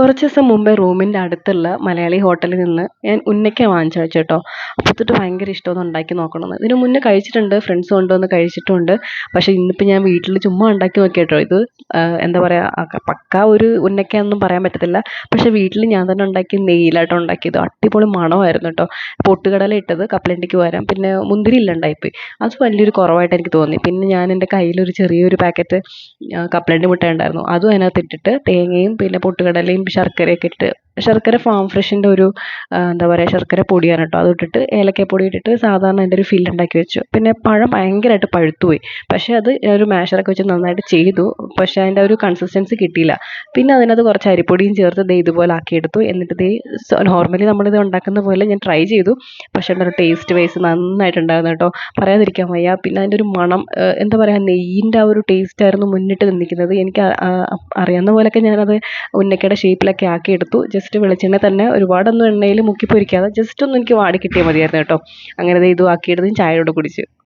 കുറച്ച് ദിവസം മുമ്പേ റൂമിൻ്റെ അടുത്തുള്ള മലയാളി ഹോട്ടലിൽ നിന്ന് ഞാൻ ഉന്നക്ക വാങ്ങിച്ചു വെച്ചു കേട്ടോ. അപ്പോൾ തൊട്ട് ഭയങ്കര ഇഷ്ടമൊന്ന് ഉണ്ടാക്കി നോക്കണമെന്ന്. ഇതിന് മുന്നേ കഴിച്ചിട്ടുണ്ട്, ഫ്രണ്ട്സ് കൊണ്ടുവന്ന് കഴിച്ചിട്ടുണ്ട്. പക്ഷേ ഇന്നിപ്പോൾ ഞാൻ വീട്ടിൽ ചുമ്മാ ഉണ്ടാക്കി നോക്കി കേട്ടോ. ഇത് എന്താ പറയുക, പക്കാ ഒരു ഉന്നക്കയൊന്നും പറയാൻ പറ്റത്തില്ല. പക്ഷേ വീട്ടിൽ ഞാൻ തന്നെ ഉണ്ടാക്കി നെയ്യിലാട്ടോ ഉണ്ടാക്കിയത്. അടിപൊളി മണമായിരുന്നു കേട്ടോ. പൊട്ടുകടല ഇട്ടത് കപ്പലണ്ടിക്ക് പകരം, പിന്നെ മുന്തിരി ഇല്ലാണ്ടായിപ്പോയി. അത് വലിയൊരു കുറവായിട്ട് എനിക്ക് തോന്നി. പിന്നെ ഞാൻ എൻ്റെ കയ്യിലൊരു ചെറിയൊരു പാക്കറ്റ് കപ്പലണ്ടി മുട്ട ഉണ്ടായിരുന്നു, അതും അതിനകത്ത് ഇട്ടിട്ട് തേങ്ങയും പിന്നെ പൊട്ടുകടലയും ശർക്കരയൊക്കെ ഇട്ട്, ശർക്കര ഫാം ഫ്രഷിൻ്റെ ഒരു എന്താ പറയുക, ശർക്കര പൊടിയാണ് കേട്ടോ. അതിട്ടിട്ട് ഏലക്കപ്പൊടി ഇട്ടിട്ട് സാധാരണ അതിൻ്റെ ഒരു ഫില്ല് ഉണ്ടാക്കി വെച്ചു. പിന്നെ പഴം ഭയങ്കരമായിട്ട് പഴുത്തുപോയി. പക്ഷേ അത് ഒരു മാഷറൊക്കെ വെച്ച് നന്നായിട്ട് ചെയ്തു. പക്ഷേ അതിൻ്റെ ഒരു കൺസിസ്റ്റൻസി കിട്ടിയില്ല. പിന്നെ അതിനകത്ത് കുറച്ച് അരിപ്പൊടിയും ചേർത്ത് ദേ ഇതുപോലെ ആക്കിയെടുത്തു. എന്നിട്ട് ദേ നോർമലി നമ്മളിത് ഉണ്ടാക്കുന്ന പോലെ ഞാൻ ട്രൈ ചെയ്തു. പക്ഷേ എൻ്റെ ഒരു ടേസ്റ്റ് വൈസ് നന്നായിട്ടുണ്ടായിരുന്നു കേട്ടോ, പറയാതിരിക്കാൻ വയ്യ. പിന്നെ അതിൻ്റെ ഒരു മണം, എന്താ പറയുക, നെയ്യിൻ്റെ ആ ഒരു ടേസ്റ്റ് ആയിരുന്നു മുന്നിട്ട് നിൽക്കുന്നത്. എനിക്ക് അറിയാവുന്ന പോലെയൊക്കെ ഞാനത് ഉന്നക്കയുടെ ഷേപ്പിലൊക്കെ ആക്കിയെടുത്തു. ജസ്റ്റ് വെളിച്ചെണ്ണ തന്നെ, ഒരുപാടൊന്നും എണ്ണയിൽ മുക്കി പൊരിക്കാതെ ജസ്റ്റ് ഒന്ന് എനിക്ക് വാടി കിട്ടിയാൽ മതിയായിരുന്നു കേട്ടോ. അങ്ങനെ ദേ ഇതും ആക്കിയെടുത്ത് ചായയോടെ കുടിച്ചു.